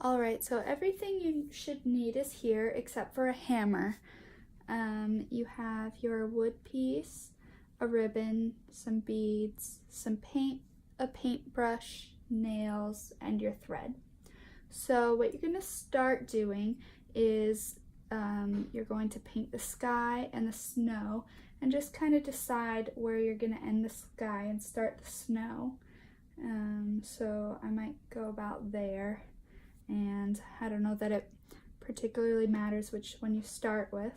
Alright, so everything you should need is here except for a hammer. You have your wood piece, a ribbon, some beads, some paint, a paintbrush, nails, and your thread. So what you're going to start doing is you're going to paint the sky and the snow and just kind of decide where you're going to end the sky and start the snow. So I might go about there, and I don't know that it particularly matters which one you start with.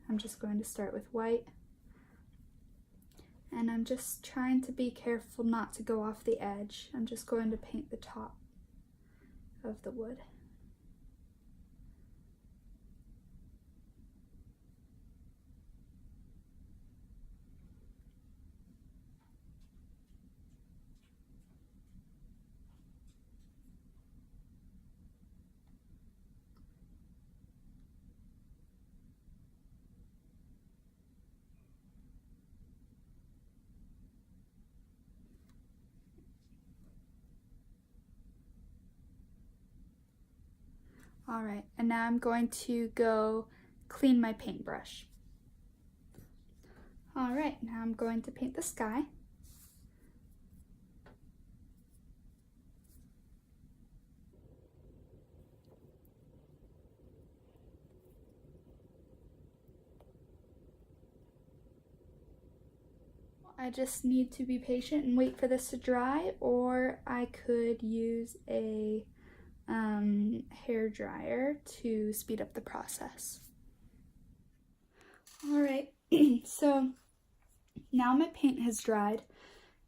I'm just going to start with white, and I'm just trying to be careful not to go off the edge. I'm just going to paint the top of the wood. Alright, and now I'm going to go clean my paintbrush. Alright, now I'm going to paint the sky. I just need to be patient and wait for this to dry, or I could use a hair dryer to speed up the process. Alright, so now my paint has dried,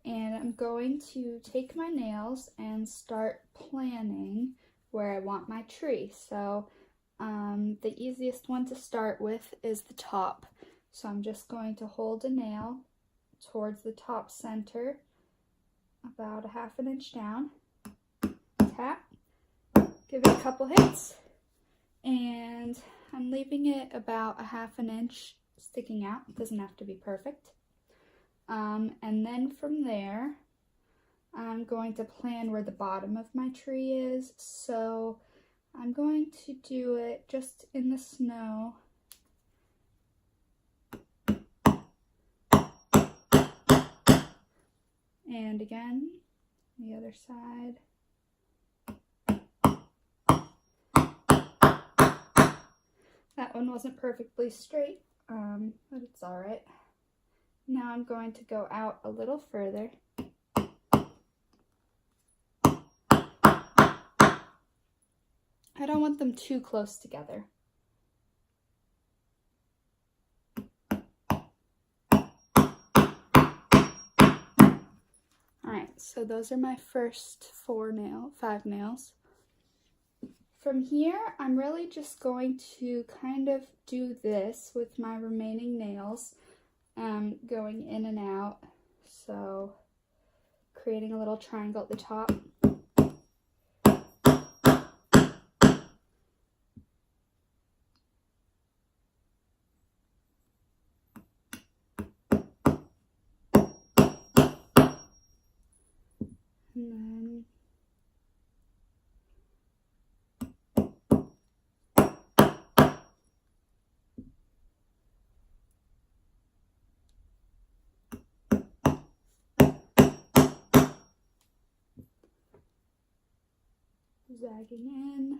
and I'm going to take my nails and start planning where I want my tree. So the easiest one to start with is the top. So I'm just going to hold a nail towards the top center, about 1/2 inch down, tap, give it a couple hits, and I'm leaving it about 1/2 inch sticking out. It doesn't have to be perfect. And then from there, I'm going to plan where the bottom of my tree is. So I'm going to do it just in the snow. And again, the other side. That one wasn't perfectly straight, but it's alright. Now I'm going to go out a little further. I don't want them too close together. Alright, so those are my first 5 nails. From here, I'm really just going to kind of do this with my remaining nails, going in and out. So creating a little triangle at the top. And then zagging in.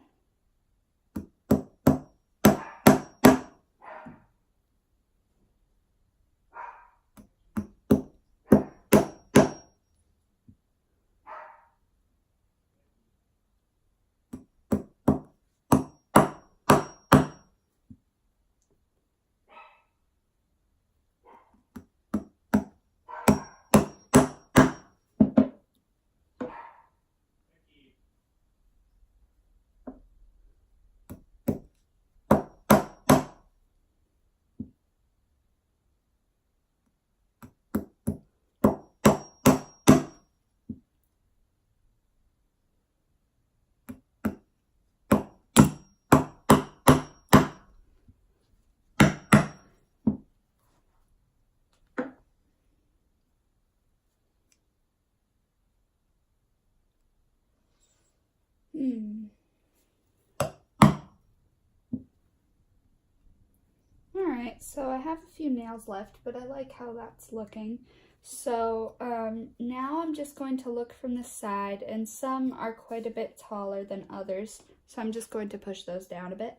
Alright, so I have a few nails left, but I like how that's looking. So now I'm just going to look from the side, and some are quite a bit taller than others, so I'm just going to push those down a bit.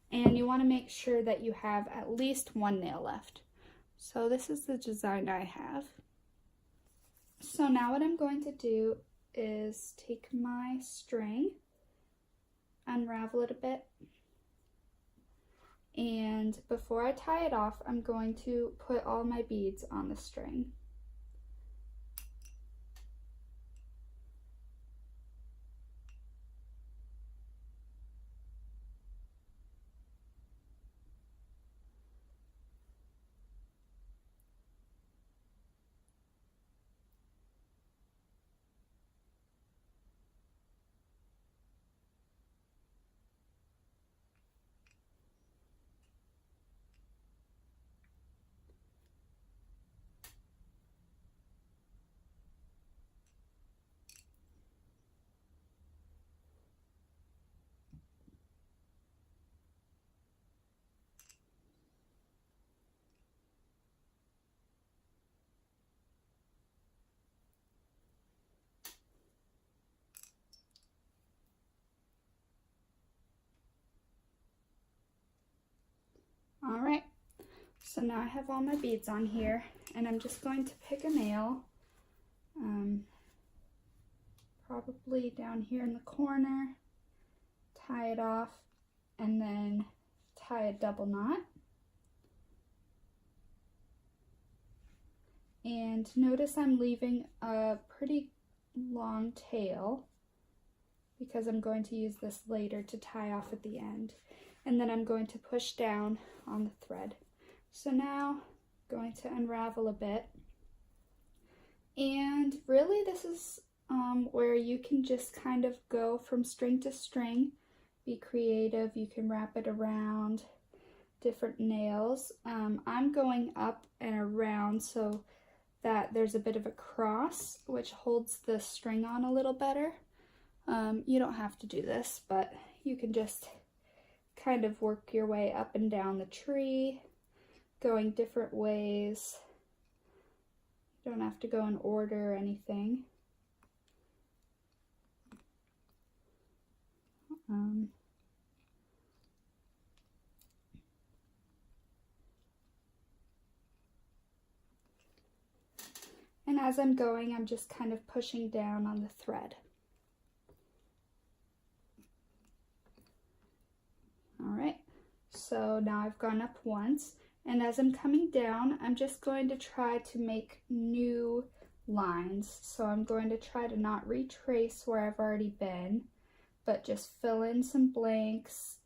And you want to make sure that you have at least one nail left. So this is the design I have. So now what I'm going to do is take my string, unravel it a bit, and before I tie it off, I'm going to put all my beads on the string. Alright, so now I have all my beads on here, and I'm just going to pick a nail, probably down here in the corner, tie it off, and then tie a double knot. And notice I'm leaving a pretty long tail because I'm going to use this later to tie off at the end. And then I'm going to push down on the thread. So now I'm going to unravel a bit. And really this is where you can just kind of go from string to string, be creative. You can wrap it around different nails. I'm going up and around so that there's a bit of a cross, which holds the string on a little better. You don't have to do this, but you can just kind of work your way up and down the tree, going different ways. You don't have to go in order or anything. And as I'm going, I'm just kind of pushing down on the thread. Alright, so now I've gone up once, and as I'm coming down, I'm just going to try to make new lines. So I'm going to try to not retrace where I've already been, but just fill in some blanks.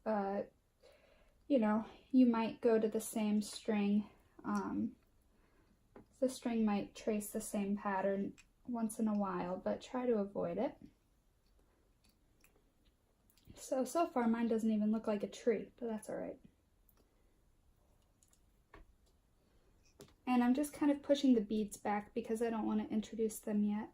You know, you might go to the same string. The string might trace the same pattern once in a while, but try to avoid it. So far mine doesn't even look like a tree, but that's alright. And I'm just kind of pushing the beads back because I don't want to introduce them yet.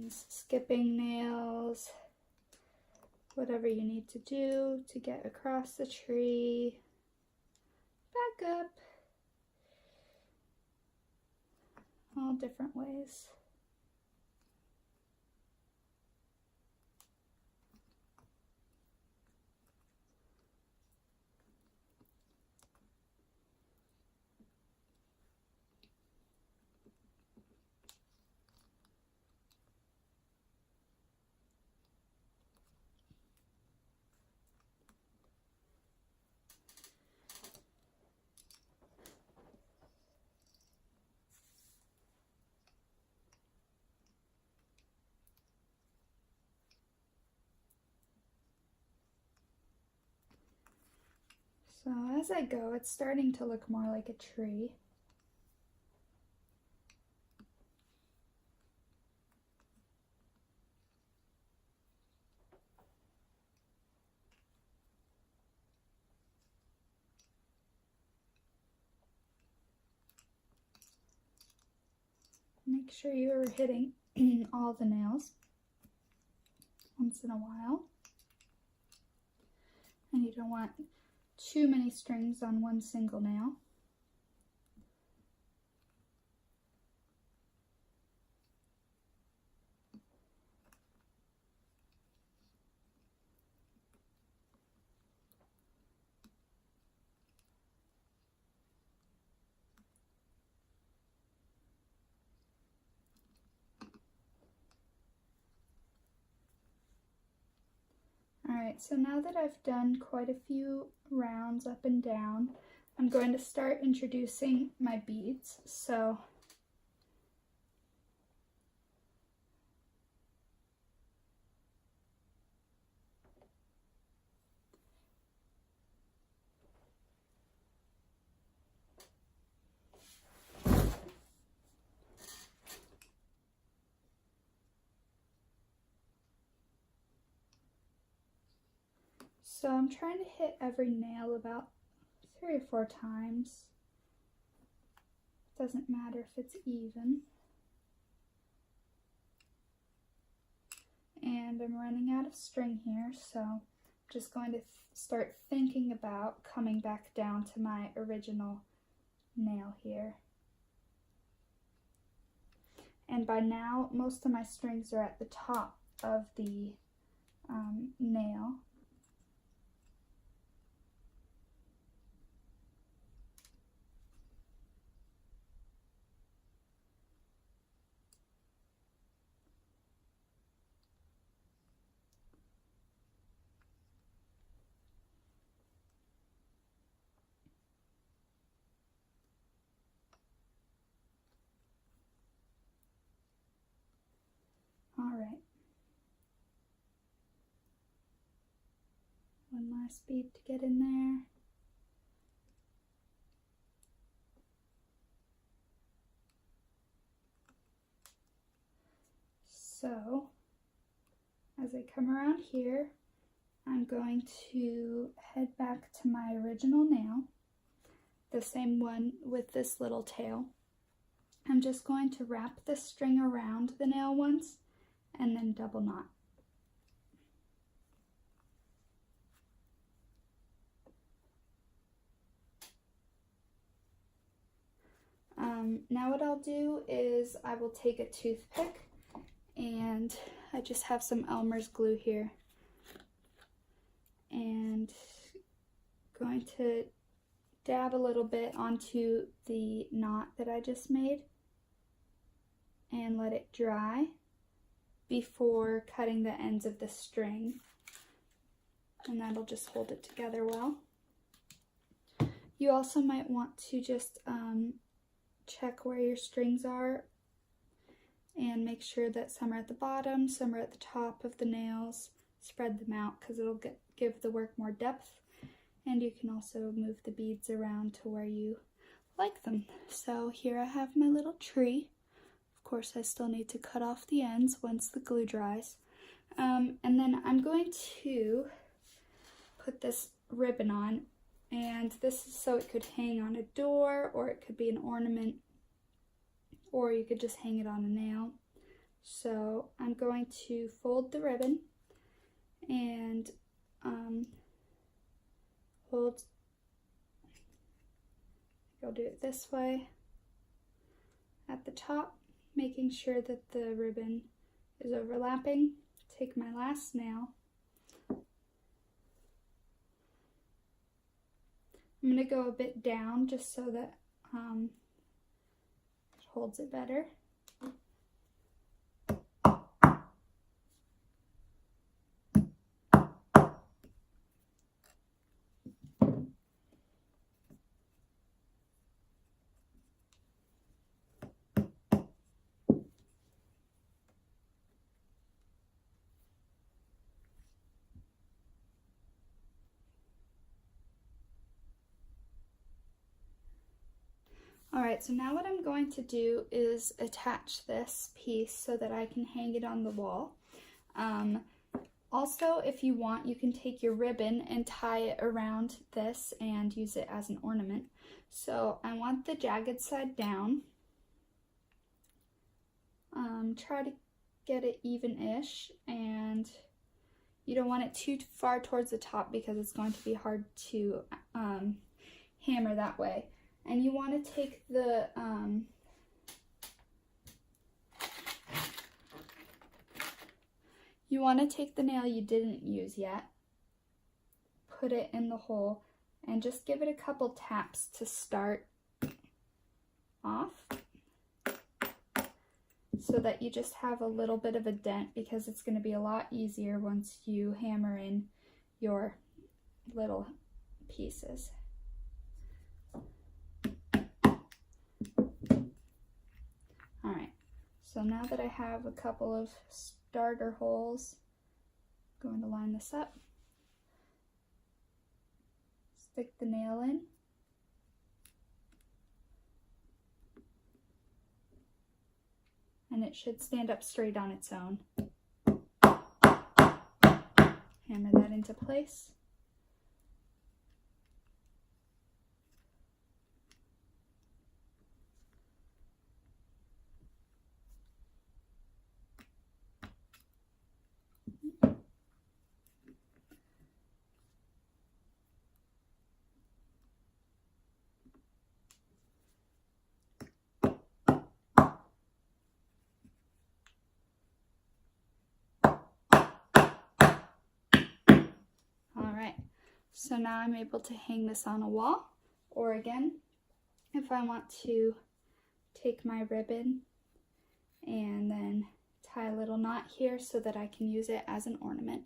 means skipping nails, whatever you need to do to get across the tree. Back up. All different ways. So as I go, it's starting to look more like a tree. Make sure you are hitting all the nails once in a while. And you don't want too many strings on one single nail. Alright, so now that I've done quite a few rounds up and down, I'm going to start introducing my beads. So I'm trying to hit every nail about 3 or 4 times. Doesn't matter if it's even. And I'm running out of string here, so I'm just going to start thinking about coming back down to my original nail here. And by now, most of my strings are at the top of the nail. Alright. One last bead to get in there. So, as I come around here, I'm going to head back to my original nail, the same one with this little tail. I'm just going to wrap the string around the nail once and then double knot. Now what I'll do is I will take a toothpick, and I just have some Elmer's glue here, and going to dab a little bit onto the knot that I just made and let it dry before cutting the ends of the string, and that'll just hold it together well. You also might want to just check where your strings are and make sure that some are at the bottom, some are at the top of the nails. Spread them out because it'll give the work more depth, and you can also move the beads around to where you like them. So here I have my little tree. Of course, I still need to cut off the ends once the glue dries. And then I'm going to put this ribbon on, and this is so it could hang on a door, or it could be an ornament, or you could just hang it on a nail. So I'm going to fold the ribbon and I'll do it this way at the top, making sure that the ribbon is overlapping. Take my last nail. I'm going to go a bit down just so that it holds it better. Alright, so now what I'm going to do is attach this piece so that I can hang it on the wall. Also, if you want, you can take your ribbon and tie it around this and use it as an ornament. So I want the jagged side down. Try to get it even-ish, and you don't want it too far towards the top because it's going to be hard to hammer that way. And you want to take the nail you didn't use yet, put it in the hole, and just give it a couple taps to start off so that you just have a little bit of a dent, because it's going to be a lot easier once you hammer in your little pieces. Alright, so now that I have a couple of starter holes, I'm going to line this up, stick the nail in, and it should stand up straight on its own. Hammer that into place. So now I'm able to hang this on a wall, or again, if I want to take my ribbon and then tie a little knot here so that I can use it as an ornament.